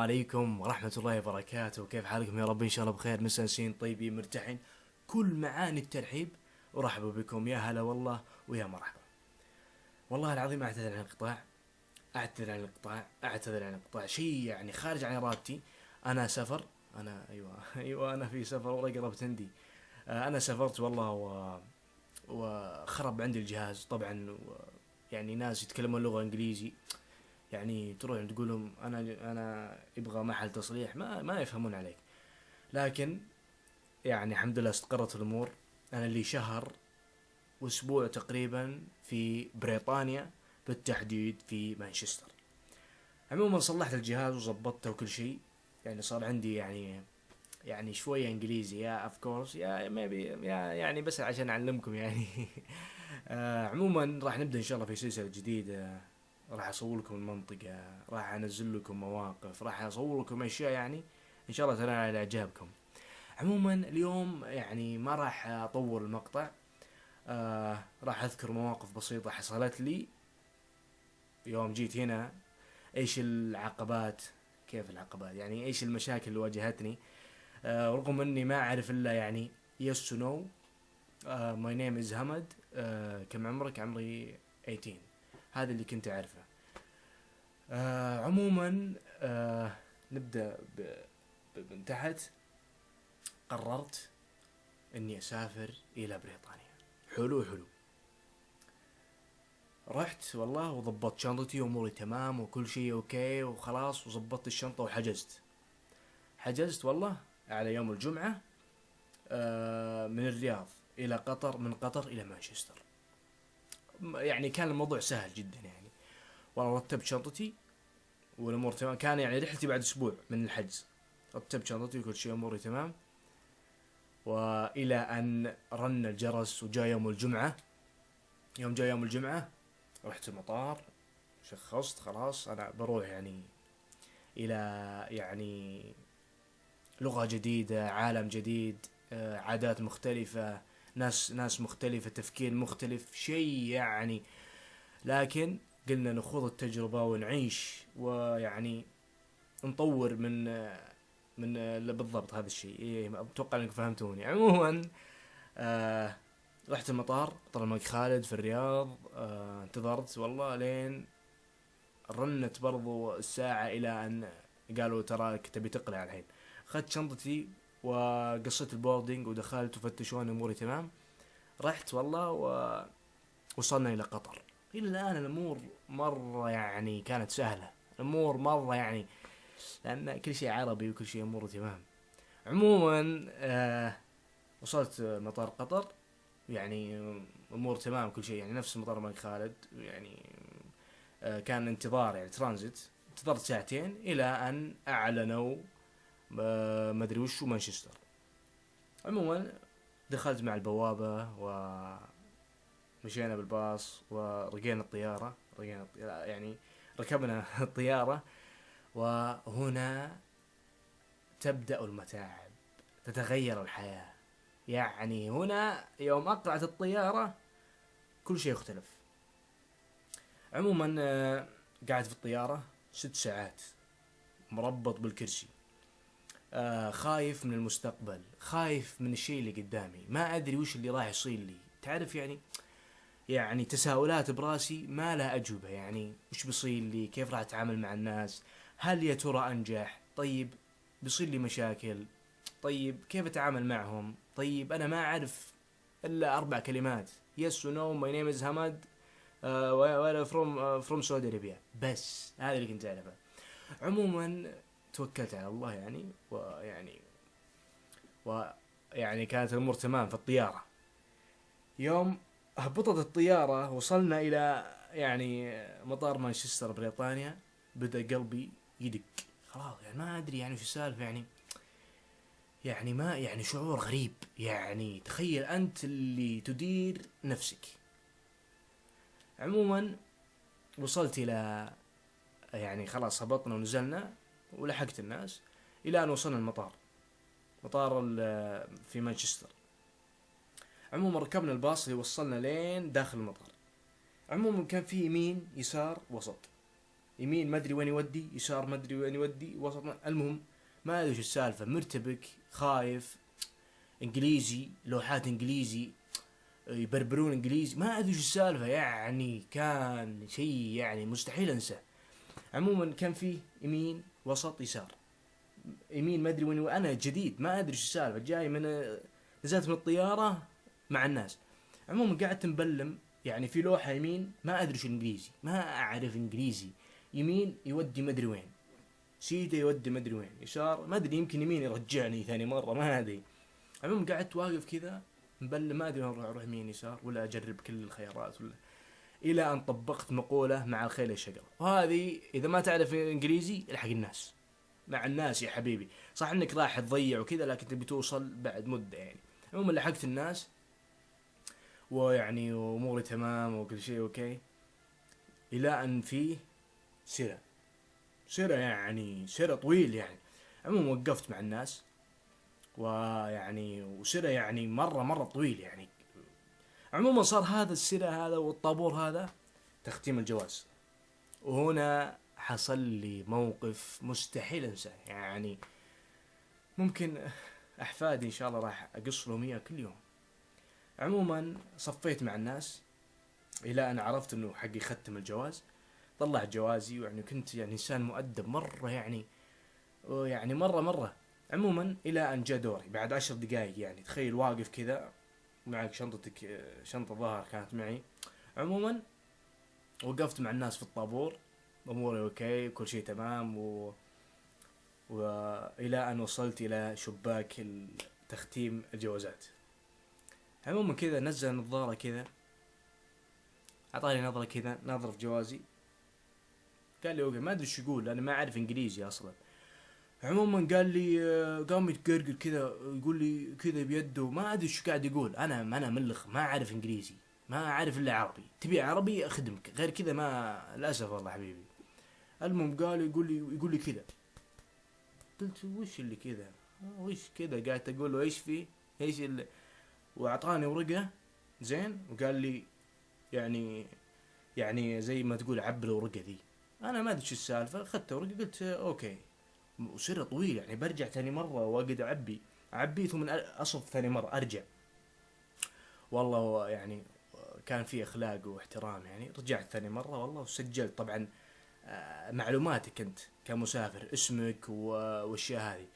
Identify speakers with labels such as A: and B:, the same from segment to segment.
A: عليكم ورحمة الله وبركاته. كيف حالكم؟ يا رب إن شاء الله بخير، مستانسين طيبين مرتاحين، كل معاني الترحيب. ورحبوا بكم، يا هلا والله ويا مرحبا. والله العظيم أعتذر عن الإقطاع، أعتذر عن الإقطاع، أعتذر عن الإقطاع، شيء يعني خارج عن إرادتي. أنا سفر، أنا أيوة أيوة أنا في سفر والله قربت عندي. أنا سافرت والله وخرب عندي الجهاز طبعا يعني ناس يتكلمون لغة إنجليزي، يعني تروح تقول لهم انا يبغى محل تصليح ما يفهمون عليك. لكن يعني الحمد لله استقرت الامور. انا لي شهر واسبوع تقريبا في بريطانيا، بالتحديد في مانشستر. عموما صلحت الجهاز وظبطته وكل شيء، يعني صار عندي يعني شوية انجليزي يا اوف كورس يا ميبي يا يعني بس عشان اعلمكم يعني. عموما راح نبدا ان شاء الله في سلسلة جديدة، راح اصور لكم المنطقة، راح انزل لكم مواقف، راح اصور لكم اشياء يعني ان شاء الله تنال على اعجابكم. عموما اليوم يعني ما راح اطول المقطع. راح اذكر مواقف بسيطة حصلت لي يوم جيت هنا. ايش العقبات، كيف العقبات يعني ايش المشاكل اللي واجهتني. رغم اني ما اعرف الا يعني يس نو. ماي نيم از همد. كم عمرك؟ عمري 18. هذا اللي كنت اعرفه. عموما نبدأ من تحت. قررت اني اسافر الى بريطانيا. حلو حلو. رحت والله وضبطت شنطتي واموري تمام وكل شيء اوكي وخلاص، وضبطت الشنطة وحجزت. حجزت والله على يوم الجمعة. من الرياض الى قطر، من قطر الى مانشستر. يعني كان الموضوع سهل جدا يعني. والله رتبت شنطتي والامور تمام. كان يعني رحلتي بعد اسبوع من الحجز. رتبت شنطتي وكل شيء، اموري تمام. والى ان رن الجرس وجاء يوم الجمعة. يوم جاء يوم الجمعة رحت المطار، شخصت خلاص انا بروح يعني الى يعني لغة جديدة، عالم جديد، عادات مختلفة، ناس مختلفة، تفكير مختلف، شيء يعني. لكن قلنا نخوض التجربة ونعيش ويعني نطور من بالضبط هذا الشيء. إيه اتوقع انكم فهمتوني. عموما آه رحت المطار، طلع الملك خالد في الرياض. انتظرت والله لين رنت برضو الساعة الى ان قالوا تراك تبي تقلع الحين. اخذت شنطتي وقصيت البوردينج ودخلت وفتشوني اموري تمام. رحت والله ووصلنا الى قطر. الى الان الامور مرة يعني كانت سهلة، الامور مرة يعني لان كل شيء عربي وكل شيء اموره تمام. عموما وصلت مطار قطر، يعني امور تمام كل شيء يعني نفس مطار الملك خالد يعني. كان انتظار يعني ترانزيت. انتظرت ساعتين الى ان اعلنوا مدري وش مانشستر. عموما دخلت مع البوابة ومشينا بالباص ورقينا الطيارة، يعني ركبنا الطيارة. وهنا تبدأ المتاعب، تتغير الحياة. يعني هنا يوم أقلعت الطيارة كل شيء اختلف. عموما قاعد في الطيارة 6 ساعات مربط بالكرسي. خايف من المستقبل، خايف من الشيء اللي قدامي، ما أدري وش اللي راح يصير لي. تعرف يعني تساؤلات براسي ما لها أجوبة. يعني وش بيصير لي، كيف راح أتعامل مع الناس، هل يا ترى أنجح، طيب بيصير لي مشاكل، طيب كيف أتعامل معهم، طيب أنا ما أعرف إلا 4 كلمات: يس ونو، ماي نيم از همد، وانا فروم سعودي ارابيا. بس هذا اللي كنت اعرفه. عموما توكلت على الله يعني ويعني كانت الامور تمام في الطياره. يوم هبطت الطياره وصلنا الى يعني مطار مانشستر بريطانيا، بدا قلبي يدق خلاص. يعني ما ادري يعني وش السالفه يعني ما يعني شعور غريب. يعني تخيل انت اللي تدير نفسك. عموما وصلت الى يعني خلاص هبطنا ونزلنا ولحقت الناس الى ان وصلنا المطار، مطار في مانشستر. عموما ركبنا الباص اللي وصلنا لين داخل المطار. عموما كان في يمين يسار وسط. يمين ما ادري وين يودي، يسار ما ادري وين يودي، وسط المهم ما ادري وش السالفه، مرتبك خايف، انجليزي، لوحات انجليزي، يبربرون انجليزي، ما ادري وش السالفه، يعني كان شيء يعني مستحيل انساه. عموما كان فيه يمين وسط يسار. يمين ما ادري وين، انا جديد ما ادري وش السالفه، جاي من نزلت من الطياره مع الناس. عموما قعدت مبلم، يعني في لوحه يمين ما ادري وش انجليزي، ما اعرف انجليزي، يمين يودي ما ادري وين، سيده يودي ما ادري وين، يسار ما ادري، يمكن يمين يرجعني ثاني مره ما ادري. عموما قعدت واقف كذا مبلم، ما ادري اروح يمين يسار ولا اجرب كل الخيارات ولا، الى ان طبقت مقوله مع الخيل الشقره، وهذه اذا ما تعرف انجليزي الحق الناس، مع الناس يا حبيبي. صح انك راح تضيع وكذا، لكن تبي توصل بعد مده يعني. عموما لحقت الناس، ويعني اموري تمام وكل شيء اوكي، الى ان في سرة، يعني سرة طويل يعني. عموما وقفت مع الناس، ويعني وسرة يعني مرة طويل يعني. عموما صار هذا السرة هذا والطابور هذا تختيم الجواز، وهنا حصل لي موقف مستحيل انساه يعني. ممكن احفادي ان شاء الله راح اقص لهم اياه كل يوم. عموما صفيت مع الناس الى ان عرفت انه حقي ختم الجواز، طلع جوازي، ويعني كنت يعني انسان مؤدب مرة يعني، ويعني مرة. عموما الى ان جاء دوري بعد 10 دقائق، يعني تخيل واقف كذا معك شنطتك، شنطة ظهر كانت معي. عموما وقفت مع الناس في الطابور، اموري اوكي كل شيء تمام، والى ان وصلت الى شباك تختيم الجوازات. عموما كذا نزل نظارة كذا، اعطاني نظرة كذا، نظرة في جوازي، قال لي اوكي، ما ادري ايش يقول، انا ما اعرف انجليزي اصلا. عموما قال لي قام يتقرقر كذا، يقول لي كذا بيده، ما ادري ايش قاعد يقول، انا ملخ ما اعرف انجليزي، ما اعرف الا عربي، تبي عربي اخدمك، غير كذا ما، للاسف والله حبيبي. المهم قال يقول لي كذا، قلت وش اللي كذا، وش كذا، قاعد اقول له ايش في، ايش اللي، واعطاني ورقه زين، وقال لي يعني، يعني زي ما تقول عبر الورقه ذي. انا ما ادري ايش السالفه، اخذت ورقه قلت اوكي، وسر طويل يعني، برجع ثاني مرة واقعد اعبي ثم اصف ثاني مرة ارجع. والله يعني كان في اخلاق واحترام يعني. رجعت ثاني مرة والله وسجلت طبعا معلوماتك انت كمسافر، اسمك والاشياء هذه.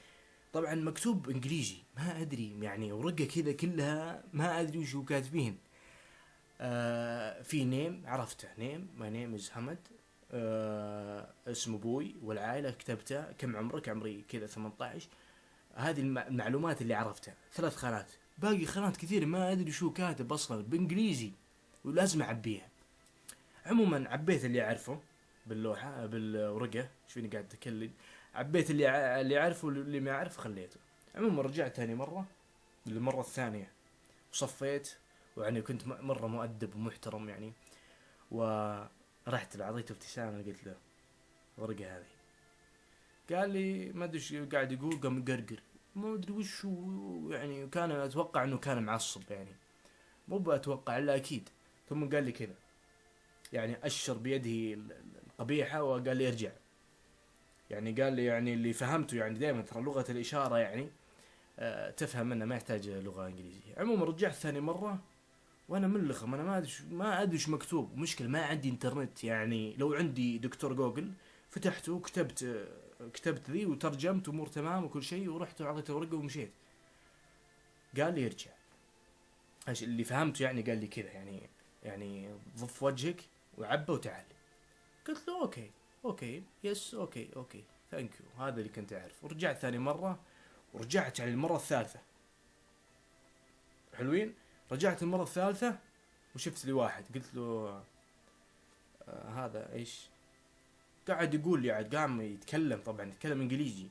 A: طبعا مكتوب انجليزي ما ادري يعني، ورقة كذا كلها ما ادري وش هو كاتبين. في نيم عرفته، نيم ماي نيم از حمد، اسم ابوي والعائله كتبتها، كم عمرك، عمري كذا 18. هذه المعلومات اللي عرفتها، 3 خانات، باقي خانات كثير ما ادري شو كاتب اصلا بانجليزي، ولازم اعبيها. عموما عبيت اللي اعرفه باللوحه بالورقه، ايش فيني قاعد اتكلم، عبيت اللي اعرفه، واللي ما اعرف خليته. عموما رجعت ثاني مره، للمره الثانيه، وصفيت، ويعني كنت مره مؤدب ومحترم يعني. ورحت له اعطيته ابتسامه، قلت له الورقه هذه. قال لي ما ادري ايش قاعد يقول، قام يقرقر ما ادري وش هو يعني، كان اتوقع انه كان معصب يعني، مو باتوقع الا اكيد. ثم قال لي كذا، يعني اشر بيده القبيحه وقال لي ارجع. يعني قال لي يعني اللي فهمته يعني، دائما ترى لغه الاشاره يعني تفهم منه، ما يحتاج لغه انجليزيه. عموما رجعت ثاني مره وانا ملخم، انا ما ادري ايش مكتوب، مشكله ما عندي انترنت يعني، لو عندي دكتور جوجل فتحته كتبت ذي وترجمت، امور تمام وكل شيء، ورحت وعطيته ورقه ومشيت. قال لي ارجع، ايش اللي فهمته يعني، قال لي كذا يعني، يعني ضف وجهك وعبى وتعال. قلت له اوكي، اوكي يس اوكي ثانك يو، هذا اللي كنت اعرف. ورجعت ثاني مره، ورجعت يعني المره الثالثه، حلوين. رجعت المره الثالثه وشفت لي واحد، قلت له هذا ايش، قاعد يقول لي، عاد قام يتكلم، طبعا يتكلم انجليزي،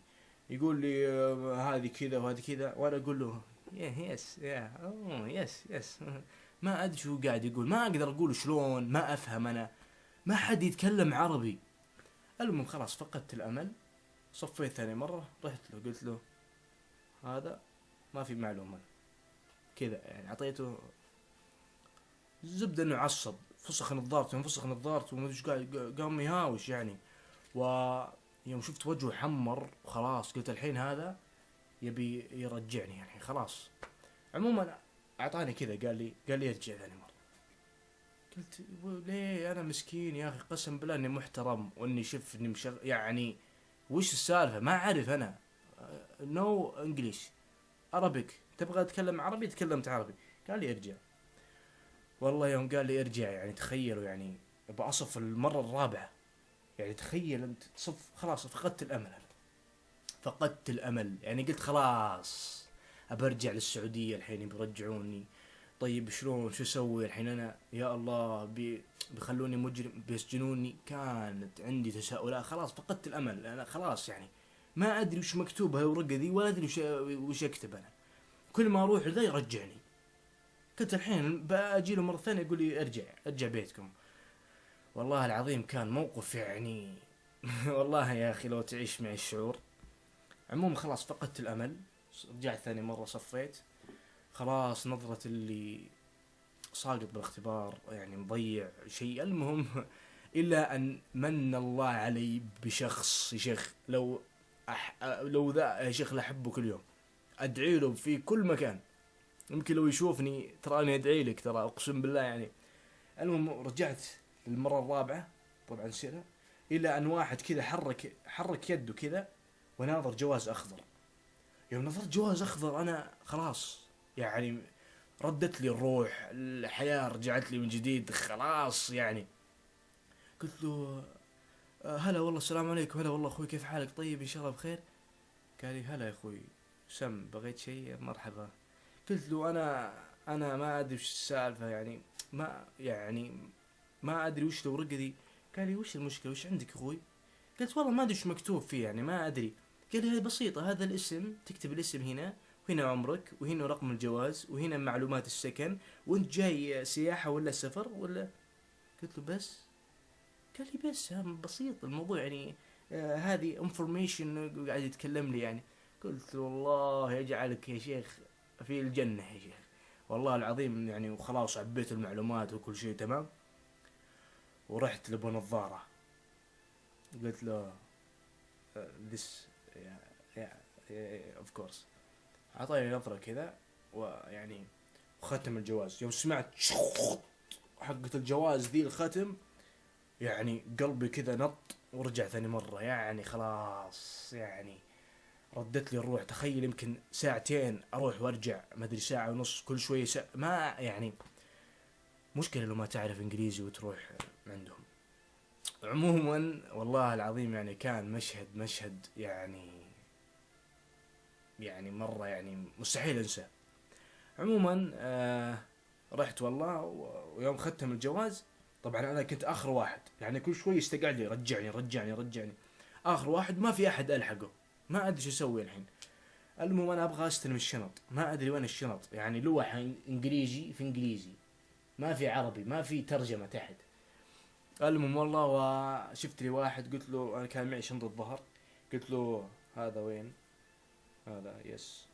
A: يقول لي هذه كذا وهذه كذا، وانا اقول له يس يس ما ادري شو قاعد يقول، ما اقدر اقول شلون، ما افهم انا، ما حد يتكلم عربي. المهم خلاص فقدت الامل، صفيت ثاني مره، رحت له قلت له هذا ما في معلومه كذا يعني، اعطيته زبده انه عصب، فسخ نظارته وما ادري ايش قاعد، قام يهاوش يعني. ويوم شفت وجهه حمر وخلاص قلت الحين هذا يبي يرجعني يعني خلاص. عموما اعطاني كذا، قال لي ارجع ثاني مرة. قلت ليه انا مسكين يا اخي، قسم بالله اني محترم واني شف اني يعني وش السالفة ما اعرف انا. نو انجليش عربيك، تبغى اتكلم عربي تكلمت عربي. قال لي ارجع. والله يوم قال لي ارجع يعني تخيلوا يعني بأصف المرة الرابعة. يعني تخيل انت تصف خلاص فقدت الامل أنا. فقدت الامل يعني قلت خلاص ابرجع للسعودية الحين بيرجعوني. طيب شلون شو اسوي الحين انا يا الله بيخلوني مجرم بيسجنوني. كانت عندي تساؤلات خلاص فقدت الامل انا خلاص يعني. ما ادري وش مكتوب هالورقة ذي ولا ادري وش اكتب انا. كل ما اروح لذا يرجعني. كنت الحين باجي له مرة ثانية يقول لي ارجع بيتكم. والله العظيم كان موقف يعني والله يا اخي لو تعيش معي الشعور. عموما خلاص فقدت الامل. رجعت ثاني مرة صفيت. خلاص نظرة اللي ساقط بالاختبار يعني مضيع شيء المهم الا ان من الله علي بشخص يا شيخ لو ذا يا شيخ لاحبه كل يوم. ادعي له في كل مكان. يمكن لو يشوفني تراني ادعي لك ترى اقسم بالله يعني. المهم رجعت للمرة الرابعة طبعا سيرة. الى ان واحد كذا حرك يده كذا وناظر جواز اخضر. يوم نظرت جواز اخضر انا خلاص يعني ردت لي الروح، الحياة رجعت لي من جديد خلاص يعني. قلت له هلا والله السلام عليكم، هلا والله اخوي كيف حالك طيب ان شاء الله بخير. قال لي هلا يا اخوي سم بغيت شيء مرحبا. قلت له انا ما ادري وش السالفة يعني يعني ما ادري وش الورقة دي. قال لي وش المشكلة وش عندك اخوي. قلت والله ما ادري وش مكتوب فيه يعني ما ادري. قال لي هذه بسيطة هذا الاسم تكتب الاسم هنا وهنا عمرك وهنا رقم الجواز وهنا معلومات السكن وانت جاي سياحة ولا سفر ولا. قلت له بس. قال لي بس بسيط الموضوع يعني. هذه انفورميشن قاعد يتكلم لي يعني. قلت له الله يجعلك يا شيخ في الجنة يا شيخ. والله العظيم يعني وخلاص عبيت المعلومات وكل شيء تمام. ورحت لابو نظارة. قلت له this yeah of course. عطاني نظرة كذا ويعني وختم الجواز. يوم سمعت حقة الجواز ذي الختم يعني قلبي كذا نط ورجع ثاني مرة يعني خلاص يعني. ردت لي الروح. تخيل يمكن ساعتين اروح وارجع ما ادري ساعة ونص كل شوية ما يعني مشكلة لو ما تعرف انجليزي وتروح عندهم. عموما والله العظيم يعني كان مشهد يعني مرة يعني مستحيل انساه. عموما رحت والله ويوم ختم الجواز طبعا انا كنت اخر واحد يعني كل شوي يستقعد لي رجعني. اخر واحد ما في احد الحقه. ما ادري شو اسوي الحين. المهم انا ابغى استلم الشنط ما ادري وين الشنط يعني لوح انجليزي في انجليزي ما في عربي ما في ترجمة تحت. المهم والله وشفت لي واحد قلت له انا كان معي شنطة ظهر. قلت له هذا وين هذا يس.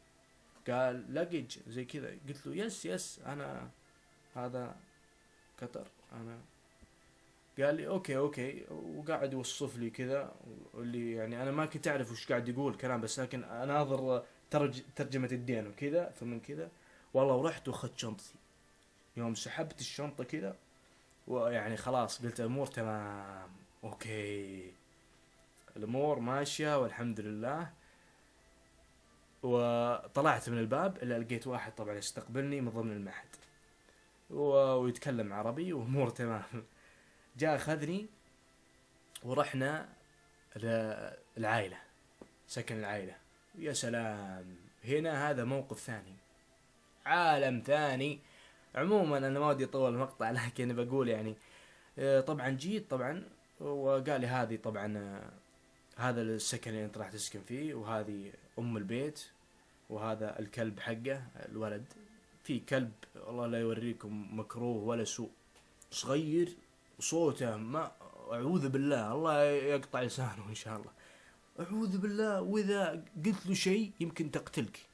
A: قال لاجج زي كذا. قلت له يس انا هذا قطر انا. قال لي اوكي وقاعد يوصف لي كذا. واللي يعني انا ما كنت اعرف وش قاعد يقول كلام بس لكن اناظر ترجمة الدين وكذا فمن كذا. والله ورحت واخذت شنطتي. يوم سحبت الشنطة كذا ويعني خلاص قلت الامور تمام اوكي الامور ماشية والحمد لله. وطلعت من الباب الا لقيت واحد طبعا يستقبلني من ضمن المعهد ويتكلم عربي وامور تمام. جاء اخذني ورحنا العائلة سكن العائلة. يا سلام هنا هذا موقف ثاني عالم ثاني. عموما انا ما ودي اطول المقطع لكن بقول يعني طبعا جيت طبعا وقال لي هذه طبعا هذا السكن اللي انت راح تسكن فيه وهذه ام البيت وهذا الكلب حقه الولد. في كلب والله لا يوريكم مكروه ولا سوء صغير وصوته ما اعوذ بالله الله يقطع لسانه ان شاء الله. اعوذ بالله واذا قلت له شيء يمكن تقتلك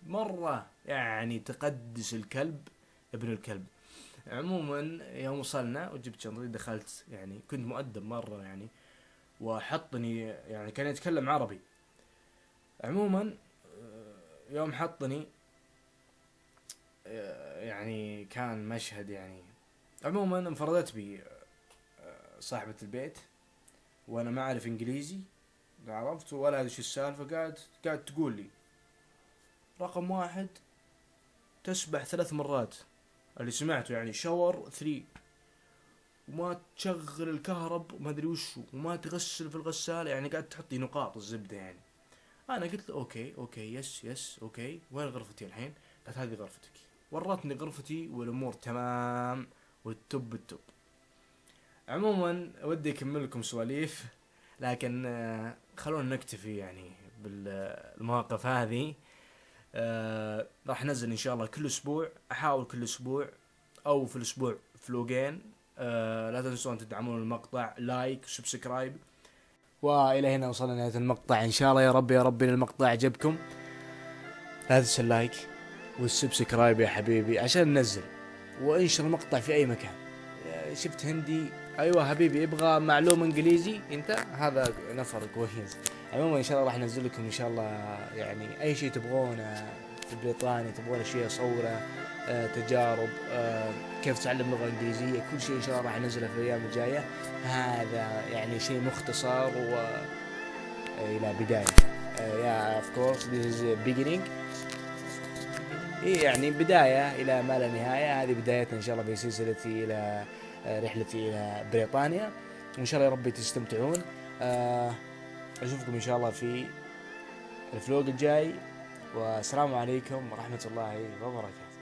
A: مرة يعني تقدس الكلب ابن الكلب. عموما يوم وصلنا وجبت شنطتي دخلت يعني كنت مؤدب مرة يعني. وحطني، يعني كان يتكلم عربي. عموما يوم حطني يعني كان مشهد يعني. عموما انفردت بي صاحبة البيت وانا ما اعرف انجليزي، عرفت ولا ادري شو السالفة. قاعد تقول لي رقم واحد تسبح 3 مرات، اللي سمعته يعني شاور 3، وما تشغل الكهرب وما ادري وشو، وما تغسل في الغسالة، يعني قاعد تحطي نقاط الزبدة يعني. انا قلت له اوكي يس اوكي، وين غرفتي الحين؟ قالت هذه غرفتك. ورتني غرفتي والامور تمام والتوب. عموما ودي اكمل لكم سواليف، لكن خلونا نكتفي يعني بالمواقف هذه. راح انزل ان شاء الله كل اسبوع، احاول كل اسبوع او في الاسبوع فلوقين. لا تنسون تدعمون المقطع، لايك وسبسكرايب. والى هنا وصلنا لنهاية المقطع، ان شاء الله يا رب يا رب ان المقطع عجبكم. لا تنسى اللايك والسبسكرايب يا حبيبي عشان ننزل، وانشر المقطع في اي مكان. شفت هندي، ايوه حبيبي يبغى معلومه انجليزي انت، هذا نفر كويس. عموما ان شاء الله راح انزل لكم ان شاء الله يعني اي شيء تبغونه في بريطانيا، تبغون اشياء صوره، تجارب، كيف تعلم لغه انجليزيه، كل شيء ان شاء الله راح انزله في الايام الجايه. هذا يعني شيء مختصر الى بدايه. يا اوف كورس this is beginning. إيه يعني بداية إلى ما لا نهاية. هذه بدايتنا إن شاء الله في سلسلتي إلى رحلتي إلى بريطانيا، وإن شاء الله يا رب تستمتعون. أشوفكم إن شاء الله في الفلوق الجاي، والسلام عليكم ورحمة الله وبركاته.